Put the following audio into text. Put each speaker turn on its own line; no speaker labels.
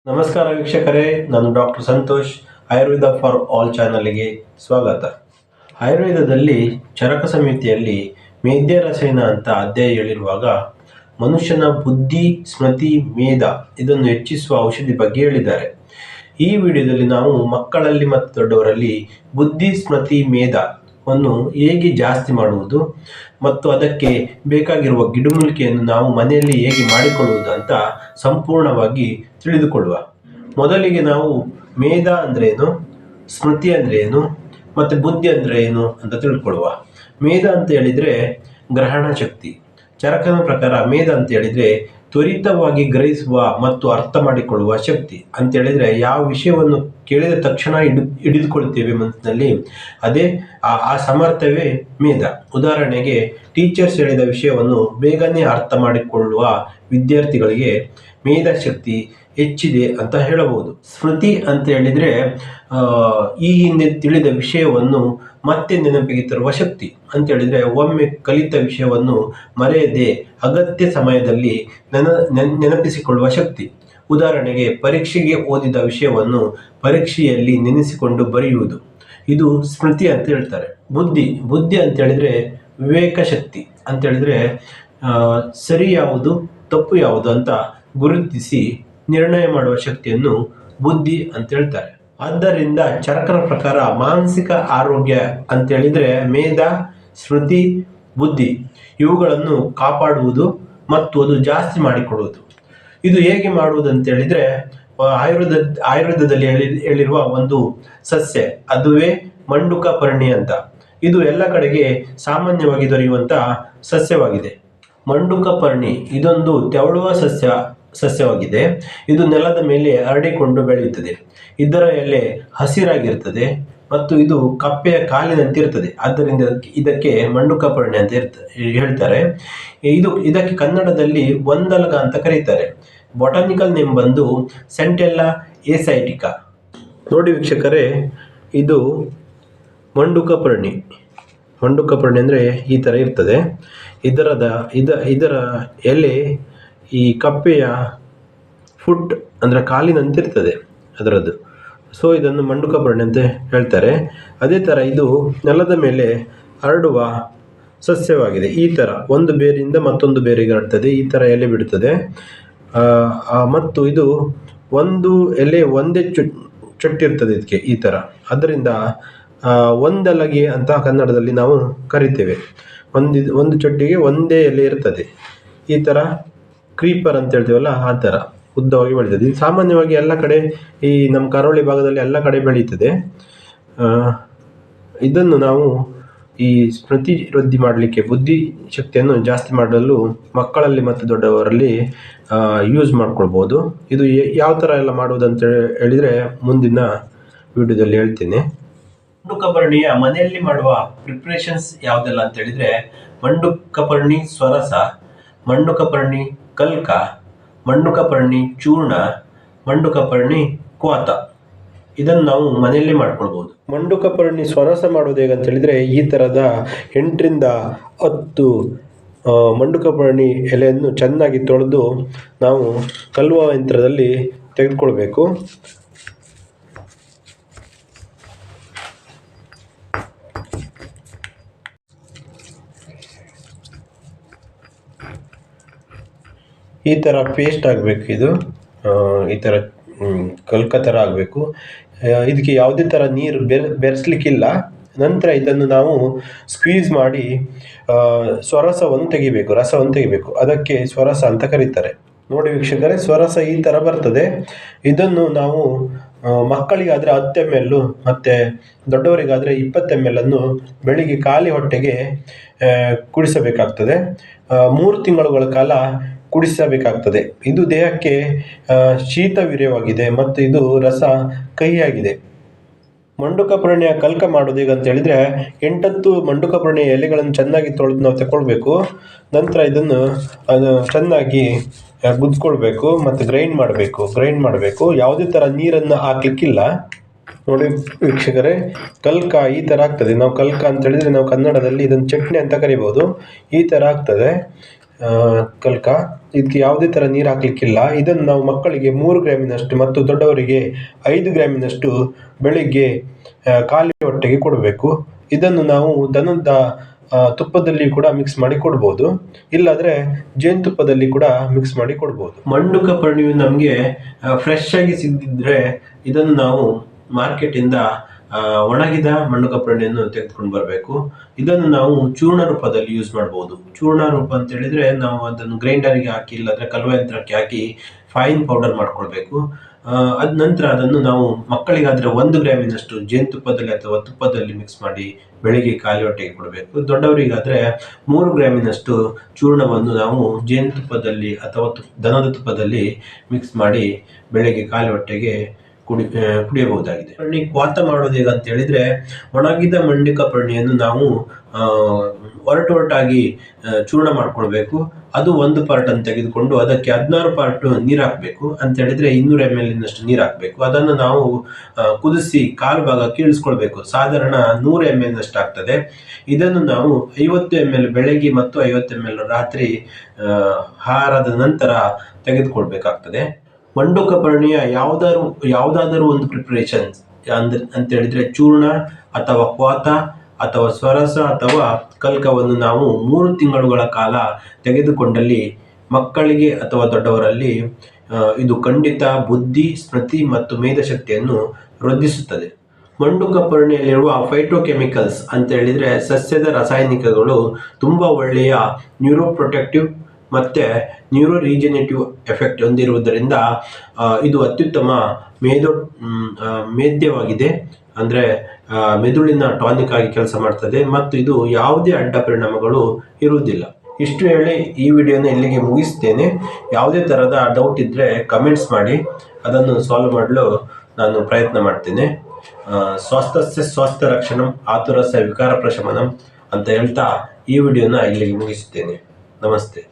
ನಮಸ್ಕಾರ ವೀಕ್ಷಕರೇ, ನಾನು doctor Santosh. Ayurveda for all ಚಾನಲ್ಗೆ ಸ್ವಾಗತ. ಆಯುರ್ವೇದದಲ್ಲಿ ಚರಕ ಸಂಹಿತೆಯಲ್ಲಿ ಮೇಧ್ಯ ರಸಾಯನ ಅಂತ ಅಧ್ಯಾಯ ಹೇಳಿರುವಾಗ ಮನುಷ್ಯನ ಬುದ್ಧಿ, ಸ್ಮೃತಿ, ಮೇಧ ಇದನ್ನು ಹೆಚ್ಚಿಸುವ ಔಷಧಿ ಬಗ್ಗೆ ಹೇಳಿದ್ದಾರೆ. ಈ ವಿಡಿಯೋದಲ್ಲಿ ನಾವು ಮಕ್ಕಳಲ್ಲಿ ಮತ್ತು ದೊಡ್ಡವರಲ್ಲಿ ಬುದ್ಧಿ, ಸ್ಮೃತಿ, ಮೇಧವನ್ನು ಹೇಗೆ ಜಾಸ್ತಿ ಮಾಡುವುದು ಮತ್ತು ಅದಕ್ಕೆ ಬೇಕಾಗಿರುವ ಗಿಡಮೂಲಿಕೆಯನ್ನು ನಾವು ಮನೆಯಲ್ಲಿ ಹೇಗೆ ಮಾಡಿಕೊಳ್ಳುವುದು ಅಂತ ಸಂಪೂರ್ಣವಾಗಿ ತಿಳಿದುಕೊಳ್ಳುವ. ಮೊದಲಿಗೆ ನಾವು ಮೇಧ ಅಂದ್ರೆ ಏನು, ಸ್ಮೃತಿ ಅಂದ್ರೆ ಏನು ಮತ್ತು ಬುದ್ಧಿ ಅಂದ್ರೆ ಏನು ಅಂತ ತಿಳ್ಕೊಳ್ಳುವ. ಮೇಧ ಅಂತ ಹೇಳಿದರೆ ಗ್ರಹಣ ಶಕ್ತಿ. ಚರಕನ ಪ್ರಕಾರ ಮೇಧ ಅಂತ ಹೇಳಿದರೆ ತ್ವರಿತವಾಗಿ ಗ್ರಹಿಸುವ ಮತ್ತು ಅರ್ಥ ಮಾಡಿಕೊಳ್ಳುವ ಶಕ್ತಿ ಅಂತ ಹೇಳಿದರೆ ಯಾವ ವಿಷಯವನ್ನು ಕೇಳಿದ ತಕ್ಷಣ ಹಿಡಿದುಕೊಳ್ತೇವೆ ಮನಸ್ಸಿನಲ್ಲಿ, ಅದೇ ಆ ಸಾಮರ್ಥ್ಯವೇ ಮೇಧ. ಉದಾಹರಣೆಗೆ ಟೀಚರ್ಸ್ ಹೇಳಿದ ವಿಷಯವನ್ನು ಬೇಗನೆ ಅರ್ಥ ಮಾಡಿಕೊಳ್ಳುವ ವಿದ್ಯಾರ್ಥಿಗಳಿಗೆ ಮೇಧ ಶಕ್ತಿ ಹೆಚ್ಚಿದೆ ಅಂತ ಹೇಳಬಹುದು. ಸ್ಮೃತಿ ಅಂತ ಹೇಳಿದರೆ ಈ ಹಿಂದೆ ತಿಳಿದ ವಿಷಯವನ್ನು ಮತ್ತೆ ನೆನಪಿಗೆ ತರುವ ಶಕ್ತಿ ಅಂತ ಹೇಳಿದರೆ ಒಮ್ಮೆ ಕಲಿತ ವಿಷಯವನ್ನು ಮರೆಯದೆ ಅಗತ್ಯ ಸಮಯದಲ್ಲಿ ನೆನಪಿಸಿಕೊಳ್ಳುವ ಶಕ್ತಿ. ಉದಾಹರಣೆಗೆ ಪರೀಕ್ಷೆಗೆ ಓದಿದ ವಿಷಯವನ್ನು ಪರೀಕ್ಷೆಯಲ್ಲಿ ನೆನೆಸಿಕೊಂಡು ಬರೆಯುವುದು, ಇದು ಸ್ಮೃತಿ ಅಂತ ಹೇಳ್ತಾರೆ. ಬುದ್ಧಿ ಅಂತ ಹೇಳಿದರೆ ವಿವೇಕ ಶಕ್ತಿ ಅಂತ ಹೇಳಿದರೆ ಸರಿ ಯಾವುದು ತಪ್ಪು ಯಾವುದು ಅಂತ ಗುರುತಿಸಿ ನಿರ್ಣಯ ಮಾಡುವ ಶಕ್ತಿಯನ್ನು ಬುದ್ಧಿ ಅಂತ ಹೇಳ್ತಾರೆ. ಆದ್ದರಿಂದ ಚರಕರ ಪ್ರಕಾರ ಮಾನಸಿಕ ಆರೋಗ್ಯ ಅಂತ ಹೇಳಿದರೆ ಮೇಧ, ಸ್ಮೃತಿ, ಬುದ್ಧಿ ಇವುಗಳನ್ನು ಕಾಪಾಡುವುದು ಮತ್ತು ಅದು ಜಾಸ್ತಿ ಮಾಡಿಕೊಡುವುದು. ಇದು ಹೇಗೆ ಮಾಡುವುದು ಅಂತ ಹೇಳಿದರೆ ಆಯುರ್ವೇದದಲ್ಲಿ ಹೇಳಿರುವ ಒಂದು ಸಸ್ಯ, ಅದುವೇ ಮಂಡುಕ ಪರ್ಣಿ ಅಂತ. ಇದು ಎಲ್ಲ ಕಡೆಗೆ ಸಾಮಾನ್ಯವಾಗಿ ದೊರೆಯುವಂತಹ ಸಸ್ಯವಾಗಿದೆ. ಮಂಡುಕ ಪರ್ಣಿ ಇದೊಂದು ತೆವಳುವ ಸಸ್ಯವಾಗಿದೆ. ಇದು ನೆಲದ ಮೇಲೆ ಹರಡಿಕೊಂಡು ಬೆಳೆಯುತ್ತದೆ. ಇದರ ಎಲೆ ಹಸಿರಾಗಿರ್ತದೆ ಮತ್ತು ಇದು ಕಪ್ಪೆಯ ಕಾಲಿನಂತೆ ಇರ್ತದೆ. ಆದ್ದರಿಂದ ಇದಕ್ಕೆ ಮಂಡುಕ ಪರ್ಣಿ ಅಂತ ಹೇಳ್ತಾರೆ. ಇದಕ್ಕೆ ಕನ್ನಡದಲ್ಲಿ ಒಂದಲಗ ಅಂತ ಕರೀತಾರೆ. ಬೊಟಾನಿಕಲ್ ನೇಮ್ ಬಂದು ಸೆಂಟೆಲ್ಲಾ ಏಸೈಟಿಕಾ. ನೋಡಿ ವೀಕ್ಷಕರೇ, ಇದು ಮಂಡುಕ ಪರ್ಣಿ ಅಂದರೆ ಈ ಥರ ಇರ್ತದೆ. ಇದರ ಎಲೆ ಈ ಕಪ್ಪೆಯ ಫುಟ್ ಅಂದರೆ ಕಾಲಿನಂತೆ ಇರ್ತದೆ ಅದರದ್ದು. ಸೊ ಇದನ್ನು ಮಂಡುಕ ಪರ್ಣಿ ಅಂತ ಹೇಳ್ತಾರೆ. ಅದೇ ಥರ ಇದು ನೆಲದ ಮೇಲೆ ಹರಡುವ ಸಸ್ಯವಾಗಿದೆ. ಈ ಥರ ಒಂದು ಬೇರಿಂದ ಮತ್ತೊಂದು ಬೇರಿಗೆ ಹರಡ್ತದೆ, ಈ ಥರ ಎಲೆ ಬಿಡುತ್ತದೆ. ಮತ್ತು ಇದು ಒಂದು ಎಲೆ ಒಂದೇ ಚೊಟ್ಟಿರ್ತದೆ ಇದಕ್ಕೆ ಈ ಥರ. ಅದರಿಂದ ಒಂದಲಗೆ ಅಂತ ಕನ್ನಡದಲ್ಲಿ ನಾವು ಕರಿತೇವೆ. ಒಂದು ಚೊಟ್ಟಿಗೆ ಒಂದೇ ಎಲೆ ಇರ್ತದೆ. ಈ ಥರ ಕ್ರೀಪರ್ ಅಂತ ಹೇಳ್ತೀವಲ್ಲ, ಆ ಥರ ಉದ್ದವಾಗಿ ಬೆಳೀತದೆ. ಇದು ಸಾಮಾನ್ಯವಾಗಿ ಎಲ್ಲ ಕಡೆ ಈ ನಮ್ಮ ಕರಾವಳಿ ಭಾಗದಲ್ಲಿ ಎಲ್ಲ ಕಡೆ ಬೆಳೀತದೆ. ಇದನ್ನು ನಾವು ಈ ಸ್ಮೃತಿ ವೃದ್ಧಿ ಮಾಡಲಿಕ್ಕೆ, ಬುದ್ಧಿ ಶಕ್ತಿಯನ್ನು ಜಾಸ್ತಿ ಮಾಡಲು ಮಕ್ಕಳಲ್ಲಿ ಮತ್ತು ದೊಡ್ಡವರಲ್ಲಿ ಯೂಸ್ ಮಾಡ್ಕೊಳ್ಬೋದು. ಇದು ಯಾವ ಥರ ಎಲ್ಲ ಮಾಡುವುದಂತ ಹೇಳಿದರೆ ಮುಂದಿನ ವಿಡಿಯೋದಲ್ಲಿ ಹೇಳ್ತೇನೆ. ಮಂಡುಕಪರ್ಣಿಯ ಮನೆಯಲ್ಲಿ ಮಾಡುವ ಪ್ರಿಪ್ರೇಷನ್ಸ್ ಯಾವುದೆಲ್ಲ ಅಂತ ಹೇಳಿದರೆ ಮಂಡುಕಪರ್ಣಿ ಸ್ವರಸ, ಮಂಡುಕಪರ್ಣಿ ಕಲ್ಕ, ಮಂಡುಕಪರ್ಣಿ ಚೂರ್ಣ, ಮಂಡುಕಪರ್ಣಿ ಕ್ವಾತ. ಇದನ್ನು ನಾವು ಮನೆಯಲ್ಲೇ ಮಾಡ್ಕೊಳ್ಬೋದು. ಮಂಡುಕಪರ್ಣಿ ಸ್ವರಸ ಮಾಡೋದು ಹೇಗಂತ ಹೇಳಿದರೆ ಈ ಥರದ 8ರಿಂದ 10 ಮಂಡುಕಪರ್ಣಿ ಎಲೆಯನ್ನು ಚೆನ್ನಾಗಿ ತೊಳೆದು ನಾವು ಕಲ್ಲುವ ಯಂತ್ರದಲ್ಲಿ ತೆಗೆದುಕೊಳ್ಬೇಕು. ಈ ಥರ ಪೇಸ್ಟ್ ಆಗಬೇಕು. ಇದು ಈ ಥರ ಕಲ್ಕ ಥರ ಆಗಬೇಕು. ಇದಕ್ಕೆ ಯಾವುದೇ ಥರ ನೀರು ಬೆರೆಸ್ಲಿಕ್ಕಿಲ್ಲ. ನಂತರ ಇದನ್ನು ನಾವು ಸ್ಕ್ವೀಸ್ ಮಾಡಿ ಸ್ವರಸವನ್ನು ತೆಗಿಬೇಕು, ರಸವನ್ನು ತೆಗಿಬೇಕು. ಅದಕ್ಕೆ ಸ್ವರಸ ಅಂತ ಕರೀತಾರೆ. ನೋಡಿ ವೀಕ್ಷಕರೇ, ಸ್ವರಸ ಈ ಥರ ಬರ್ತದೆ. ಇದನ್ನು ನಾವು ಮಕ್ಕಳಿಗಾದರೆ 10 ml ಮತ್ತು ದೊಡ್ಡವರಿಗಾದರೆ 20 ml ಅನ್ನು ಬೆಳಿಗ್ಗೆ ಖಾಲಿ ಹೊಟ್ಟೆಗೆ ಕುಡಿಸಬೇಕಾಗ್ತದೆ. 3 ತಿಂಗಳುಗಳ ಕಾಲ ಕುಡಿಸಬೇಕಾಗ್ತದೆ. ಇದು ದೇಹಕ್ಕೆ ಶೀತವೀರ್ಯವಾಗಿದೆ ಮತ್ತು ಇದು ರಸ ಕಹಿಯಾಗಿದೆ. ಮಂಡುಕಪರ್ಣಿಯ ಕಲ್ಕ ಮಾಡೋದು ಹೇಗಂತ ಹೇಳಿದರೆ 8 ಮಂಡುಕಪರ್ಣಿಯ ಎಲೆಗಳನ್ನು ಚೆನ್ನಾಗಿ ತೊಳೆದು ನಾವು ತಗೊಳ್ಬೇಕು. ನಂತರ ಇದನ್ನು ಚೆನ್ನಾಗಿ ಗುದ್ಕೊಳ್ಬೇಕು ಮತ್ತು ಗ್ರೈಂಡ್ ಮಾಡಬೇಕು. ಯಾವುದೇ ಥರ ನೀರನ್ನು ಹಾಕ್ಲಿಕ್ಕಿಲ್ಲ. ನೋಡಿ ವೀಕ್ಷಕರೇ, ಕಲ್ಕ ಈ ಥರ ಆಗ್ತದೆ. ನಾವು ಕಲ್ಕ ಅಂತ ಹೇಳಿದರೆ ನಾವು ಕನ್ನಡದಲ್ಲಿ ಇದನ್ನು ಚಟ್ನಿ ಅಂತ ಕರಿಬೋದು. ಈ ಥರ ಆಗ್ತದೆ. ಕಲ್ಕ. ಇದಕ್ಕೆ ಯಾವುದೇ ಥರ ನೀರು ಹಾಕ್ಲಿಕ್ಕಿಲ್ಲ. ಇದನ್ನು ನಾವು ಮಕ್ಕಳಿಗೆ 3 ಗ್ರಾಮಿನಷ್ಟು ಮತ್ತು ದೊಡ್ಡವರಿಗೆ 5 ಗ್ರಾಮಿನಷ್ಟು ಬೆಳಿಗ್ಗೆ ಖಾಲಿ ಹೊಟ್ಟೆಗೆ ಕೊಡಬೇಕು. ಇದನ್ನು ನಾವು ದನದ ತುಪ್ಪದಲ್ಲಿ ಕೂಡ ಮಿಕ್ಸ್ ಮಾಡಿ ಕೊಡ್ಬೋದು, ಇಲ್ಲಾಂದ್ರೆ ಜೇನುತುಪ್ಪದಲ್ಲಿ ಕೂಡ ಮಿಕ್ಸ್ ಮಾಡಿ ಕೊಡ್ಬೋದು. ಮಂಡುಕ ಪರ್ಣಿಯು ನಮಗೆ ಫ್ರೆಶ್ ಆಗಿ ಸಿಗದಿದ್ರೆ ಇದನ್ನು ನಾವು ಮಾರ್ಕೆಟಿಂದ ಒಣಗಿದ ಮಂಡುಕ ಪರ್ಣಿಯನ್ನು ತೆಗೆದುಕೊಂಡು ಬರಬೇಕು. ಇದನ್ನು ನಾವು ಚೂರ್ಣ ರೂಪದಲ್ಲಿ ಯೂಸ್ ಮಾಡ್ಬೋದು. ಚೂರ್ಣ ರೂಪ ಅಂತ ಹೇಳಿದ್ರೆ ನಾವು ಅದನ್ನು ಗ್ರೈಂಡರ್ಗೆ ಹಾಕಿ ಇಲ್ಲಾಂದ್ರೆ ಕಲ್ವಯಂತ್ರಕ್ಕೆ ಹಾಕಿ ಫೈನ್ ಪೌಡರ್ ಮಾಡ್ಕೊಳ್ಬೇಕು. ಅದ ನಂತರ ಅದನ್ನು ನಾವು ಮಕ್ಕಳಿಗಾದ್ರೆ 1 ಗ್ರಾಮಿನಷ್ಟು ಜೇನುತುಪ್ಪದಲ್ಲಿ ಅಥವಾ ತುಪ್ಪದಲ್ಲಿ ಮಿಕ್ಸ್ ಮಾಡಿ ಬೆಳಿಗ್ಗೆ ಖಾಲಿ ಹೊಟ್ಟೆಗೆ ಕೊಡಬೇಕು. ದೊಡ್ಡವರಿಗಾದ್ರೆ 3 ಗ್ರಾಮಿನಷ್ಟು ಚೂರ್ಣವನ್ನು ನಾವು ಜೇನುತುಪ್ಪದಲ್ಲಿ ಅಥವಾ ದನದ ತುಪ್ಪದಲ್ಲಿ ಮಿಕ್ಸ್ ಮಾಡಿ ಬೆಳಿಗ್ಗೆ ಖಾಲಿ ಹೊಟ್ಟೆಗೆ ಕುಡಿಯಬಹುದಾಗಿದೆ. ಪರ್ಣಿ ಕ್ವಾತ ಮಾಡೋದು ಹೇಗೆ ಅಂತ ಹೇಳಿದ್ರೆ, ಒಣಗಿದ ಮಂಡಿಕ ಪರ್ಣಿಯನ್ನು ನಾವು ಒರಟೊರಟಾಗಿ ಚೂರ್ಣ ಮಾಡ್ಕೊಳ್ಬೇಕು. ಅದು 1 ಪಾರ್ಟ್ ಅನ್ನು ತೆಗೆದುಕೊಂಡು ಅದಕ್ಕೆ 16 ಪಾರ್ಟ್ ನೀರು ಹಾಕಬೇಕು ಅಂತ ಹೇಳಿದ್ರೆ 200 ml ನೀರು ಹಾಕಬೇಕು. ಅದನ್ನು ನಾವು ಕುದಿಸಿ ಕಾಲು ಭಾಗ ಕೀಳಿಸ್ಕೊಳ್ಬೇಕು. ಸಾಧಾರಣ 100 ml ಆಗ್ತದೆ. ಇದನ್ನು ನಾವು 50 ml ಬೆಳಗ್ಗೆ ಮತ್ತು 50 ml ರಾತ್ರಿ ಆಹಾರದ ನಂತರ ತೆಗೆದುಕೊಳ್ಬೇಕಾಗ್ತದೆ. ಮಂಡುಕ ಪರ್ಣಿಯ ಯಾವುದಾದರೂ ಒಂದು ಪ್ರಿಪರೇಷನ್ ಅಂತ ಹೇಳಿದ್ರೆ ಚೂರ್ಣ ಅಥವಾ ಕ್ವಾತ ಅಥವಾ ಸ್ವರಸ ಅಥವಾ ಕಲ್ಕವನ್ನು ನಾವು 3 ತಿಂಗಳುಗಳ ಕಾಲ ತೆಗೆದುಕೊಂಡಲ್ಲಿ ಮಕ್ಕಳಿಗೆ ಅಥವಾ ದೊಡ್ಡವರಲ್ಲಿ ಇದು ಖಂಡಿತ ಬುದ್ಧಿ, ಸ್ಮೃತಿ ಮತ್ತು ಮೇಧಶಕ್ತಿಯನ್ನು ವೃದ್ಧಿಸುತ್ತದೆ. ಮಂಡುಕ ಪರ್ಣಿಯಲ್ಲಿರುವ ಫೈಟೋಕೆಮಿಕಲ್ಸ್ ಅಂತ ಹೇಳಿದ್ರೆ ಸಸ್ಯದ ರಾಸಾಯನಿಕಗಳು ತುಂಬ ಒಳ್ಳೆಯ ನ್ಯೂರೋಪ್ರೊಟೆಕ್ಟಿವ್ ಮತ್ತು ನ್ಯೂರೋ ರೀಜನೇಟಿವ್ ಎಫೆಕ್ಟ್ ಹೊಂದಿರುವುದರಿಂದ ಇದು ಅತ್ಯುತ್ತಮ ಮೇದ್ಯವಾಗಿದೆ. ಅಂದರೆ ಮೆದುಳಿನ ಟಾನಿಕ್ ಆಗಿ ಕೆಲಸ ಮಾಡ್ತದೆ ಮತ್ತು ಇದು ಯಾವುದೇ ಅಡ್ಡ ಪರಿಣಾಮಗಳು ಇರುವುದಿಲ್ಲ. ಇಷ್ಟು ಹೇಳಿ ಈ ವಿಡಿಯೋನ ಇಲ್ಲಿಗೆ ಮುಗಿಸ್ತೇನೆ. ಯಾವುದೇ ಥರದ ಡೌಟ್ ಇದ್ದರೆ ಕಮೆಂಟ್ಸ್ ಮಾಡಿ, ಅದನ್ನು ಸಾಲ್ವ್ ಮಾಡಲು ನಾನು ಪ್ರಯತ್ನ ಮಾಡ್ತೇನೆ. ಸ್ವಾಸ್ಥ್ಯಸ್ಯ ಸ್ವಾಸ್ಥ್ಯ ರಕ್ಷಣಂ ಆತುರಸ್ಯ ವಿಕಾರ ಪ್ರಶಮನಂ ಅಂತ ಹೇಳ್ತಾ ಈ ವಿಡಿಯೋನ ಇಲ್ಲಿಗೆ ಮುಗಿಸ್ತೇನೆ. ನಮಸ್ತೆ.